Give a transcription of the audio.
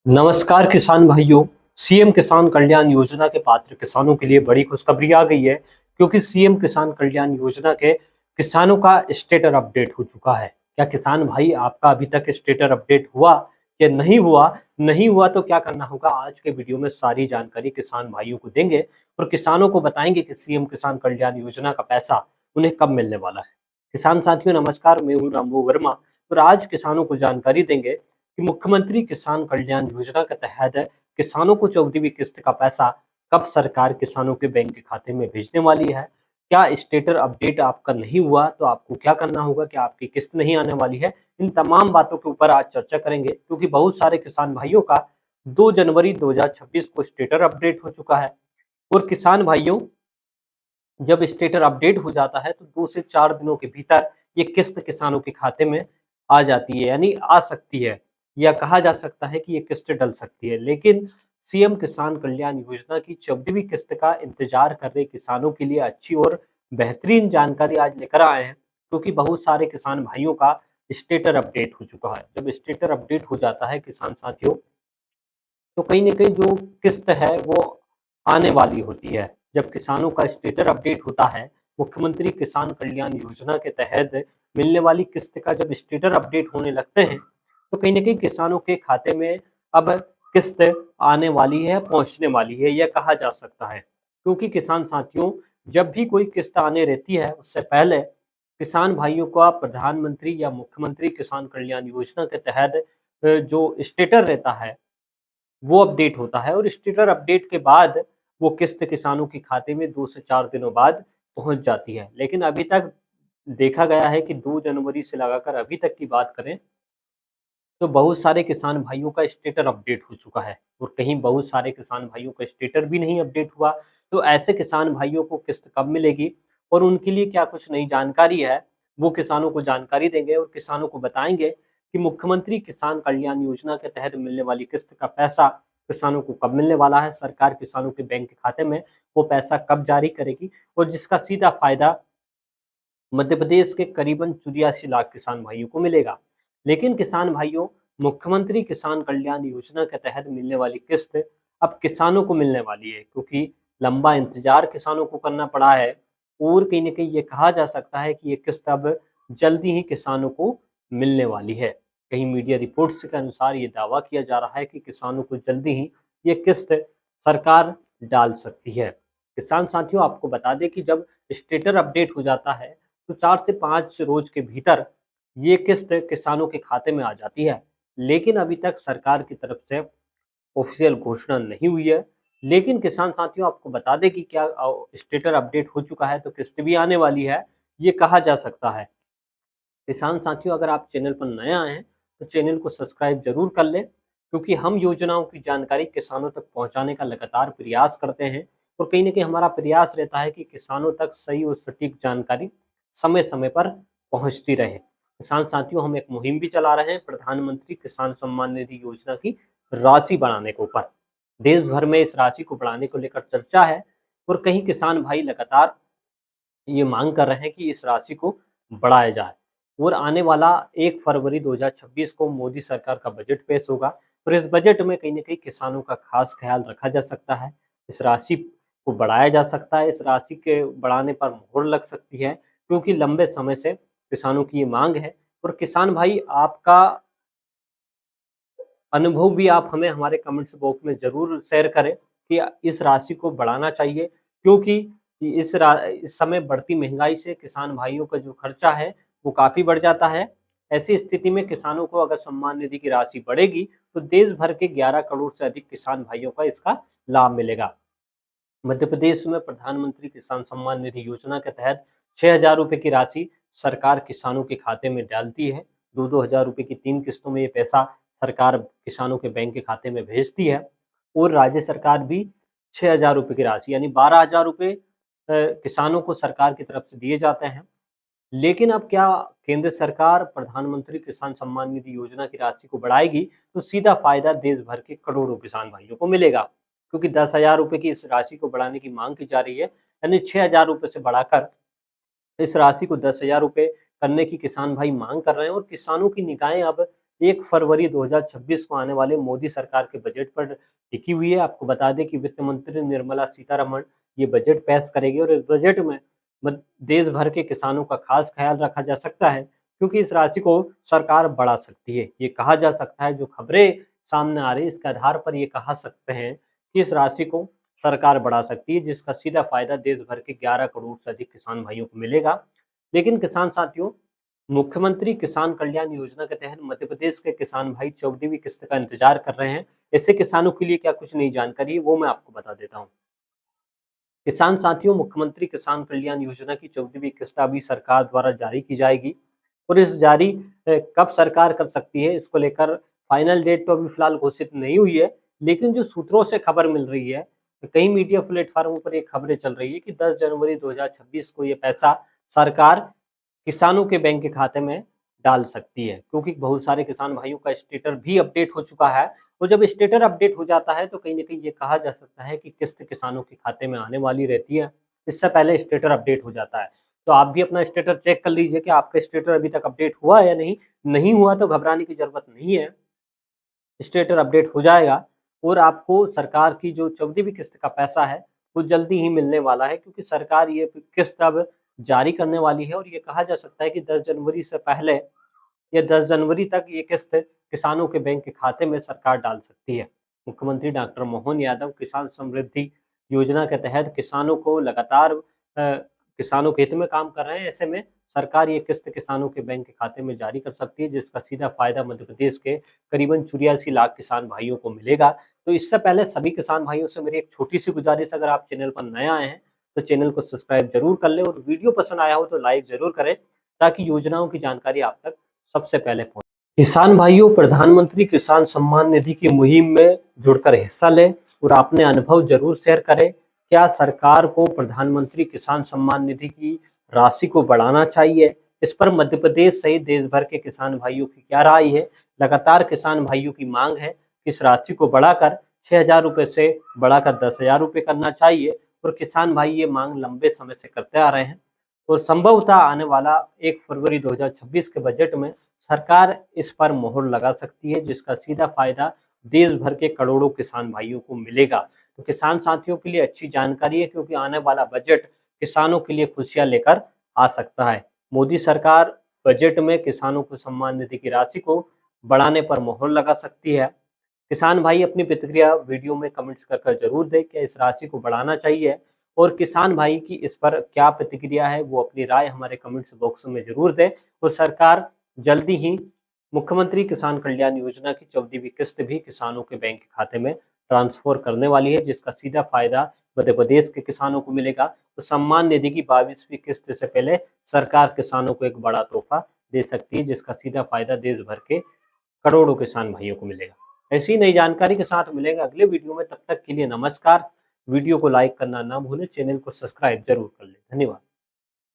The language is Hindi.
नमस्कार किसान भाइयों। सीएम किसान कल्याण योजना के पात्र किसानों के लिए बड़ी खुशखबरी आ गई है, क्योंकि सीएम किसान कल्याण योजना के किसानों का स्टेटस अपडेट हो चुका है। क्या किसान भाई आपका अभी तक स्टेटस अपडेट हुआ या नहीं हुआ? नहीं हुआ तो क्या करना होगा, आज के वीडियो में सारी जानकारी किसान भाइयों को देंगे और किसानों को बताएंगे कि सीएम किसान कल्याण योजना का पैसा उन्हें कब मिलने वाला है। किसान साथियों नमस्कार, मैं हूँ रामभू वर्मा और आज किसानों को जानकारी देंगे कि मुख्यमंत्री किसान कल्याण योजना के तहत किसानों को 14वीं किस्त का पैसा कब सरकार किसानों के बैंक के खाते में भेजने वाली है। क्या स्टेटस अपडेट आपका नहीं हुआ तो आपको क्या करना होगा, क्या आपकी किस्त नहीं आने वाली है? इन तमाम बातों के ऊपर आज चर्चा करेंगे, क्योंकि बहुत सारे किसान भाइयों का 2 जनवरी 2026 को स्टेटस अपडेट हो चुका है। और किसान भाइयों, जब स्टेटस अपडेट हो जाता है तो 2 से 4 दिनों के भीतर ये किस्त किसानों के खाते में आ जाती है, यानी आ सकती है, या कहा जा सकता है कि ये किस्त डल सकती है। लेकिन सीएम किसान कल्याण योजना की 14वीं किस्त का इंतजार कर रहे किसानों के लिए अच्छी और बेहतरीन जानकारी आज लेकर आए हैं, क्योंकि बहुत सारे किसान भाइयों का स्टेटस अपडेट हो चुका है। जब स्टेटस अपडेट हो जाता है किसान साथियों, तो कहीं न कहीं जो किस्त है वो आने वाली होती है। जब किसानों का स्टेटस अपडेट होता है, मुख्यमंत्री किसान कल्याण योजना के तहत मिलने वाली किस्त का जब स्टेटस अपडेट होने लगते हैं, तो कहीं न कहीं किसानों के खाते में अब किस्त आने वाली है, पहुँचने वाली है, यह कहा जा सकता है। क्योंकि किसान साथियों, जब भी कोई किस्त आने रहती है, उससे पहले किसान भाइयों का प्रधानमंत्री या मुख्यमंत्री किसान कल्याण योजना के तहत जो स्टेटस रहता है वो अपडेट होता है, और स्टेटस अपडेट के बाद वो किस्त किसानों के खाते में 2 से 4 दिनों बाद पहुँच जाती है। लेकिन अभी तक देखा गया है कि 2 जनवरी से लगाकर अभी तक की बात करें, तो बहुत सारे किसान भाइयों का स्टेटस अपडेट हो चुका है और कहीं बहुत सारे किसान भाइयों का स्टेटस भी नहीं अपडेट हुआ। तो ऐसे किसान भाइयों को किस्त कब मिलेगी और उनके लिए क्या कुछ नई जानकारी है, वो किसानों को जानकारी देंगे और किसानों को बताएँगे कि मुख्यमंत्री किसान कल्याण योजना के तहत मिलने वाली किस्त का पैसा किसानों को कब मिलने वाला है, सरकार किसानों के बैंक के खाते में वो पैसा कब जारी करेगी और जिसका सीधा फ़ायदा मध्य प्रदेश के करीबन 84 लाख किसान भाइयों को मिलेगा। लेकिन किसान भाइयों, मुख्यमंत्री किसान कल्याण योजना के तहत मिलने वाली किस्त अब किसानों को मिलने वाली है, क्योंकि लंबा इंतजार किसानों को करना पड़ा है और कहीं न कहीं ये कहा जा सकता है कि ये किस्त अब जल्दी ही किसानों को मिलने वाली है। कहीं मीडिया रिपोर्ट्स के अनुसार ये दावा किया जा रहा है कि किसानों को जल्दी ही ये किस्त सरकार डाल सकती है। किसान साथियों, आपको बता दें कि जब स्टेटस अपडेट हो जाता है, तो 4 से 5 रोज के भीतर ये किस्त किसानों के खाते में आ जाती है। लेकिन अभी तक सरकार की तरफ से ऑफ़िशियल घोषणा नहीं हुई है। लेकिन किसान साथियों, आपको बता दें कि क्या स्टेटस अपडेट हो चुका है तो किस्त भी आने वाली है, ये कहा जा सकता है। किसान साथियों, अगर आप चैनल पर नए आए हैं, तो चैनल को सब्सक्राइब ज़रूर कर लें, क्योंकि हम योजनाओं की जानकारी किसानों तक पहुँचाने का लगातार प्रयास करते हैं और कहीं न कहीं हमारा प्रयास रहता है कि किसानों तक सही और सटीक जानकारी समय-समय पर पहुँचती रहे। किसान साथियों, हम एक मुहिम भी चला रहे हैं प्रधानमंत्री किसान सम्मान निधि योजना की राशि बढ़ाने के ऊपर। देश भर में इस राशि को बढ़ाने को लेकर चर्चा है और कहीं किसान भाई लगातार ये मांग कर रहे हैं कि इस राशि को बढ़ाया जाए। और आने वाला 1 फरवरी 2026 को मोदी सरकार का बजट पेश होगा और इस बजट में कहीं न कहीं किसानों का खास ख़्याल रखा जा सकता है। इस राशि को बढ़ाया जा सकता है, इस राशि के बढ़ाने पर मुहर लग सकती है, क्योंकि लंबे समय से किसानों की ये माँग है। और किसान भाई, आपका अनुभव भी आप हमें हमारे कमेंट्स बॉक्स में ज़रूर शेयर करें कि इस राशि को बढ़ाना चाहिए, क्योंकि इस समय बढ़ती महँगाई से किसान भाइयों का जो खर्चा है, वो काफ़ी बढ़ जाता है। ऐसी स्थिति में किसानों को अगर सम्मान निधि की राशि बढ़ेगी, तो देश भर के 11 करोड़ से अधिक किसान भाइयों का इसका लाभ मिलेगा। मध्य प्रदेश में प्रधानमंत्री किसान सम्मान निधि योजना के तहत 6,000 रुपए की राशि सरकार किसानों के खाते में डालती है। 2-2 हज़ार रुपए की 3 किस्तों में ये पैसा सरकार किसानों के बैंक के खाते में भेजती है और राज्य सरकार भी 6,000 रुपए की राशि यानी 12,000 रुपए किसानों को सरकार की तरफ से दिए जाते हैं। लेकिन अब क्या केंद्र सरकार प्रधानमंत्री किसान सम्मान निधि योजना की राशि को बढ़ाएगी, तो सीधा फ़ायदा देश भर के करोड़ों किसान भाइयों को मिलेगा। क्योंकि 10,000 रुपए की इस राशि को बढ़ाने की माँग की जा रही है, यानी 6,000 रुपए से बढ़ाकर इस राशि को 10,000 रुपए करने की किसान भाई माँग कर रहे हैं और किसानों की निगाहें अब 1 फरवरी 2026 को आने वाले मोदी सरकार के बजट पर टिकी हुई है। आपको बता दें कि वित्त मंत्री निर्मला सीतारमण ये बजट पेश करेगी और इस बजट में देश भर के किसानों का खास ख्याल रखा जा सकता है, क्योंकि इस राशि को सरकार बढ़ा सकती है। ये कहा जा सकता है, जो खबरें सामने आ रही है इसके आधार पर ये कहा सकते हैं कि इस राशि को सरकार बढ़ा सकती है, जिसका सीधा फायदा देश भर के 11 करोड़ से अधिक किसान भाइयों को मिलेगा। लेकिन किसान साथियों, मुख्यमंत्री किसान कल्याण योजना के तहत मध्य प्रदेश के किसान भाई 14वीं किस्त का इंतजार कर रहे हैं। ऐसे किसानों के लिए क्या कुछ नई जानकारी है, वो मैं आपको बता देता हूँ। किसान साथियों, मुख्यमंत्री किसान कल्याण योजना की 14वीं किस्त अभी सरकार द्वारा जारी की जाएगी और इस जारी कब सरकार कर सकती है, इसको लेकर फाइनल डेट तो अभी फिलहाल घोषित नहीं हुई है। लेकिन जो सूत्रों से खबर मिल रही है, कई मीडिया प्लेटफार्मों पर ये खबरें चल रही है कि 10 जनवरी 2026 को ये पैसा सरकार किसानों के बैंक के खाते में डाल सकती है, क्योंकि बहुत सारे किसान भाइयों का स्टेटस भी अपडेट हो चुका है। और जब स्टेटस अपडेट हो जाता है तो कहीं न कहीं ये कहा जा सकता है कि किस्त किसानों के खाते में आने वाली रहती है, इससे पहले स्टेटस अपडेट हो जाता है। तो आप भी अपना स्टेटस चेक कर लीजिए कि आपका स्टेटस अभी तक अपडेट हुआ है या नहीं। नहीं हुआ तो घबराने की ज़रूरत नहीं है, स्टेटस अपडेट हो जाएगा और आपको सरकार की जो 14वीं किस्त का पैसा है, वो जल्दी ही मिलने वाला है, क्योंकि सरकार ये किस्त अब जारी करने वाली है और ये कहा जा सकता है कि 10 जनवरी से पहले या 10 जनवरी तक ये किस्त किसानों के बैंक के खाते में सरकार डाल सकती है। मुख्यमंत्री डॉक्टर मोहन यादव किसान समृद्धि योजना के तहत किसानों को लगातार किसानों के हित में काम कर रहे हैं। ऐसे में सरकार ये किस्त किसानों के बैंक के खाते में जारी कर सकती है, जिसका सीधा फायदा मध्य प्रदेश के करीबन 84 लाख किसान भाइयों को मिलेगा। तो इससे पहले सभी किसान भाइयों से मेरी एक छोटी सी गुजारिश, अगर आप चैनल पर नए आए हैं तो चैनल को सब्सक्राइब जरूर कर लें और वीडियो पसंद आया हो तो लाइक जरूर करें, ताकि योजनाओं की जानकारी आप तक सबसे पहले पहुंचे। किसान भाइयों, प्रधानमंत्री किसान सम्मान निधि की मुहिम में जुड़कर हिस्सा लें और अपने अनुभव जरूर शेयर करें। क्या सरकार को प्रधानमंत्री किसान सम्मान निधि की राशि को बढ़ाना चाहिए? इस पर मध्य प्रदेश सहित देश भर के किसान भाइयों की क्या राय है? लगातार किसान भाइयों की मांग है कि इस राशि को बढ़ाकर 6,000 रुपए से बढ़ाकर 10,000 रुपए करना चाहिए और किसान भाई ये मांग लंबे समय से करते आ रहे हैं। तो संभवतः आने वाला 1 फरवरी 2026 के बजट में सरकार इस पर मोहर लगा सकती है, जिसका सीधा फायदा देश भर के करोड़ों किसान भाइयों को मिलेगा। तो किसान साथियों के लिए अच्छी जानकारी है, क्योंकि आने वाला बजट किसानों के लिए खुशियां लेकर आ सकता है। मोदी सरकार बजट में किसानों को सम्मान निधि की राशि को बढ़ाने पर मोहर लगा सकती है। किसान भाई अपनी प्रतिक्रिया वीडियो में कमेंट्स कर जरूर दें, क्या इस राशि को बढ़ाना चाहिए, और किसान भाई की इस पर क्या प्रतिक्रिया है वो अपनी राय हमारे कमेंट्स बॉक्स में जरूर दें। और सरकार जल्दी ही मुख्यमंत्री किसान कल्याण योजना की 14वीं किस्त भी किसानों के बैंक खाते में ट्रांसफर करने वाली है, जिसका सीधा फायदा मध्य प्रदेश के किसानों को मिलेगा। तो सम्मान निधि की 22वीं किस्त से पहले सरकार किसानों को एक बड़ा तोहफा दे सकती है, जिसका सीधा फायदा देश भर के करोड़ों किसान भाइयों को मिलेगा। ऐसी नई जानकारी के साथ मिलेगा अगले वीडियो में, तब तक के लिए नमस्कार। वीडियो को लाइक करना ना भूलें, चैनल को सब्सक्राइब जरूर कर लें। धन्यवाद।